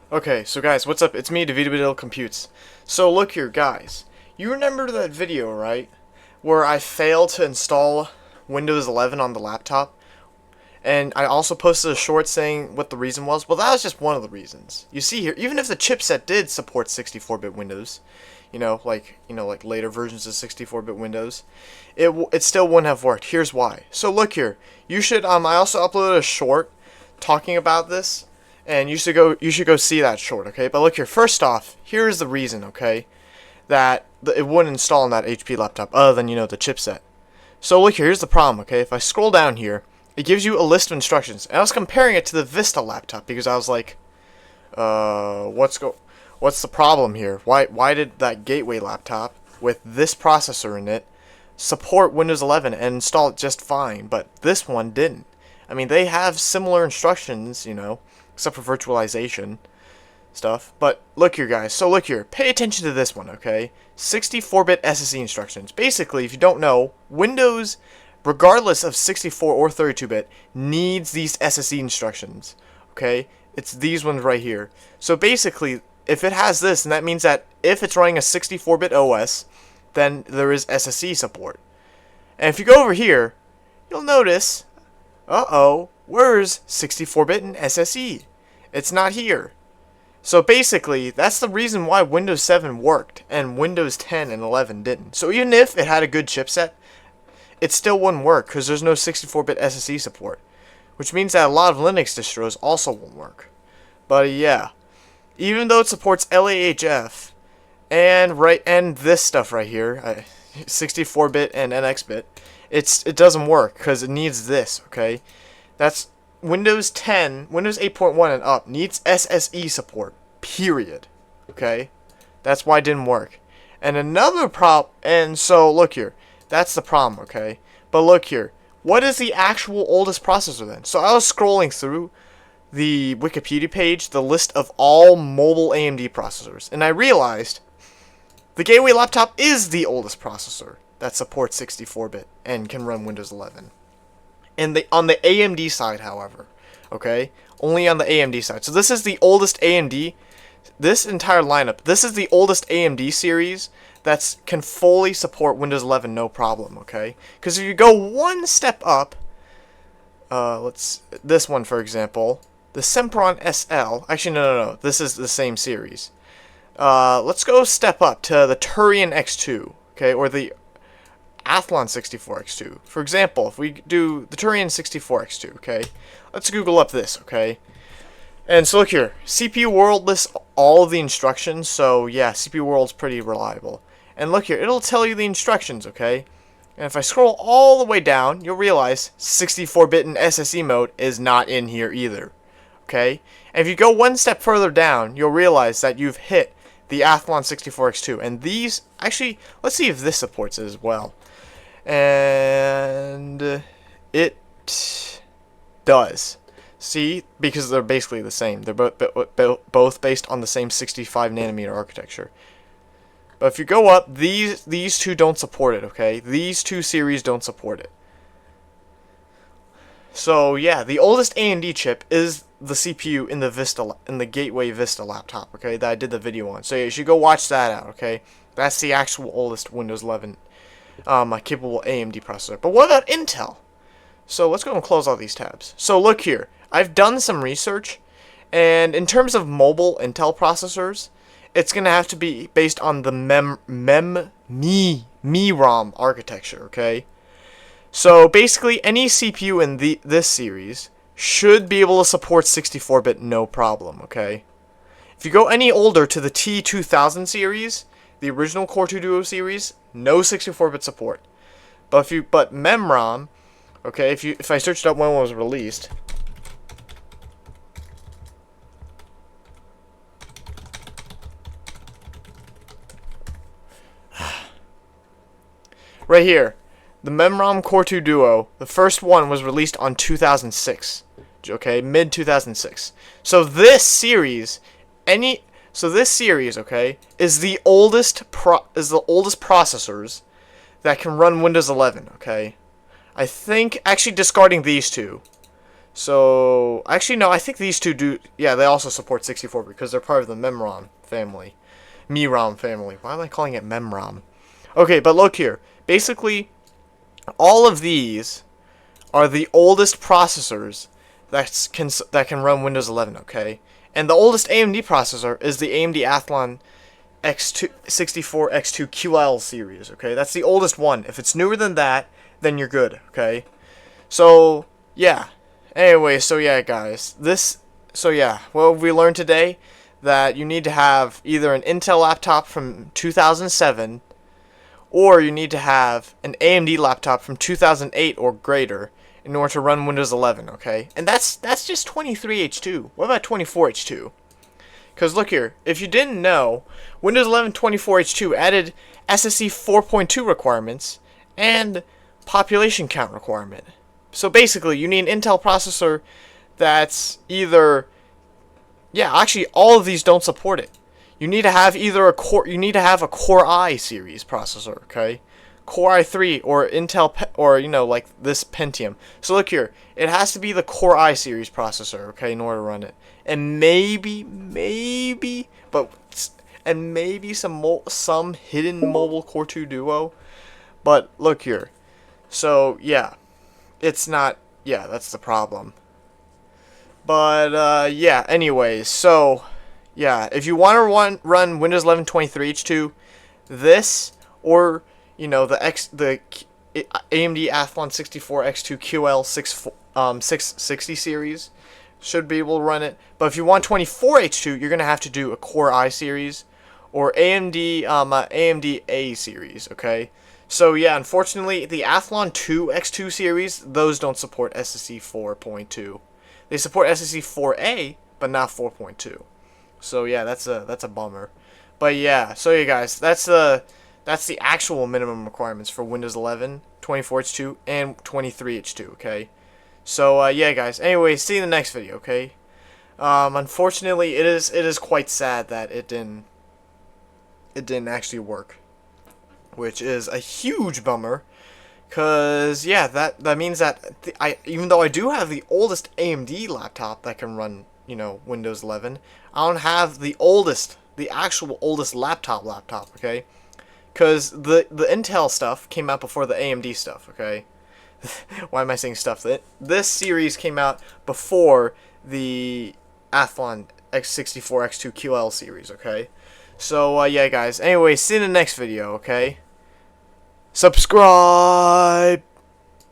Okay, so guys, what's up? It's me, DeVito Computes. So look here, guys. You remember that video, right? Where I failed to install Windows 11 on the laptop? And I also posted a short saying what the reason was. Well, that was just one of the reasons. You see here, even if the chipset did support 64-bit Windows, like later versions of 64-bit Windows, it still wouldn't have worked. Here's why. So look here. You should I also uploaded a short talking about this, and you should go see that short, okay? But look here. First off, here's the reason, okay, that it wouldn't install on that HP laptop other than the chipset. So look here. Here's the problem, okay? If I scroll down here, it gives you a list of instructions, and I was comparing it to the Vista laptop because I was like, what's the problem here? Why did that Gateway laptop with this processor in it support Windows 11 and install it just fine, but this one didn't? I mean, they have similar instructions, except for virtualization stuff. But look here, guys. So look here. Pay attention to this one, okay? 64-bit SSE instructions. Basically, if you don't know, Windows, regardless of 64 or 32-bit, needs these SSE instructions, okay? It's these ones right here. So basically, if it has this, then that means that if it's running a 64-bit OS, then there is SSE support. And if you go over here, you'll notice, where's 64-bit and SSE? It's not here. So basically, that's the reason why Windows 7 worked and Windows 10 and 11 didn't. So even if it had a good chipset, it still wouldn't work because there's no 64-bit SSE support, which means that a lot of Linux distros also won't work. But yeah, even though it supports LAHF and this stuff right here, 64-bit and NX-bit, it doesn't work because it needs this, okay? That's Windows 10, Windows 8.1 and up needs SSE support, period, okay? That's why it didn't work. And another problem, and so look here, that's the problem, okay? But look here, what is the actual oldest processor then? So I was scrolling through the Wikipedia page, the list of all mobile AMD processors, and I realized the Gateway laptop is the oldest processor that supports 64-bit and can run Windows 11. And on the AMD side, however, okay, only on the AMD side. So this is the oldest AMD. This entire lineup, this is the oldest AMD series that can fully support Windows 11, no problem, okay? Because if you go one step up, this one for example, the Sempron SL. Actually, no. This is the same series. Let's go step up to the Turion X2, okay, or the Athlon 64X2. For example, if we do the Turion 64X2, okay, let's Google up this, okay. And so look here, CPU World lists all of the instructions, so yeah, CPU World's pretty reliable. And look here, it'll tell you the instructions, okay. And if I scroll all the way down, you'll realize 64-bit and SSE mode is not in here either, okay. And if you go one step further down, you'll realize that you've hit the Athlon 64X2. And these, actually, let's see if this supports it as well. And it does. See, because they're basically the same. They're both based on the same 65 nanometer architecture. But if you go up, these two don't support it, okay? These two series don't support it. So yeah, the oldest AMD chip is the CPU in the Gateway Vista laptop, okay? That I did the video on. So yeah, you should go watch that out, okay? That's the actual oldest Windows 11 capable AMD processor. But what about Intel? So let's go and close all these tabs. So look here, I've done some research, and in terms of mobile Intel processors, it's gonna have to be based on the MEROM architecture, okay? So basically, any CPU in this series should be able to support 64-bit no problem, okay? If you go any older to the T2000 series, the original Core 2 Duo series, no 64-bit support. But MEMROM, okay, if I searched up when it was released, right here, the MEMROM Core 2 Duo, the first one was released on 2006, okay, mid 2006. So this series, okay, is the oldest processors that can run Windows 11, okay? I think, actually discarding these two. So, actually, no, I think these two do. Yeah, they also support 64 because they're part of the Memron family. MeROM family. Why am I calling it Memrom? Okay, but look here. Basically, all of these are the oldest processors that can run Windows 11, okay? And the oldest AMD processor is the AMD Athlon X2 64 X2 QL series, okay? That's the oldest one. If it's newer than that, then you're good, okay? So, yeah. Anyway, so yeah, guys. What have we learned today? That you need to have either an Intel laptop from 2007 or you need to have an AMD laptop from 2008 or greater in order to run Windows 11, okay? And that's just 23H2. What about 24H2? Because look here, if you didn't know, Windows 11 24H2 added SSE 4.2 requirements and population count requirement. So basically, you need an Intel processor that's either... Yeah, actually, all of these don't support it. You need to have either a Core... You need to have a Core i series processor, okay? Core i3 or Intel... Or, you know, like this Pentium. So look here. It has to be the Core i series processor, okay, in order to run it. And maybe... And maybe some hidden mobile Core 2 Duo. But look here. So, yeah. It's not... Yeah, that's the problem. But, yeah, anyways, so, yeah, if you want to run Windows 11 23H2, this, or, you know, the AMD Athlon 64 X2 QL 660 series should be able to run it. But if you want 24H2, you're going to have to do a Core i series or AMD A series, okay? So, yeah, unfortunately, the Athlon 2 X2 series, those don't support SSE 4.2. They support SSE 4A, but not 4.2. So, yeah, that's a bummer. But, yeah, so, yeah, guys, that's the actual minimum requirements for Windows 11, 24H2, and 23H2, okay? So, yeah, guys, anyway, see you in the next video, okay? Unfortunately, it is quite sad that it didn't actually work, which is a huge bummer, because, yeah, that means that even though I do have the oldest AMD laptop that can run, you know, Windows 11, I don't have the actual oldest laptop, okay? Because the Intel stuff came out before the AMD stuff, okay? Why am I saying stuff? This series came out before the Athlon X64 X2 QL series, okay? So, yeah, guys. Anyway, see you in the next video, okay? Subscribe!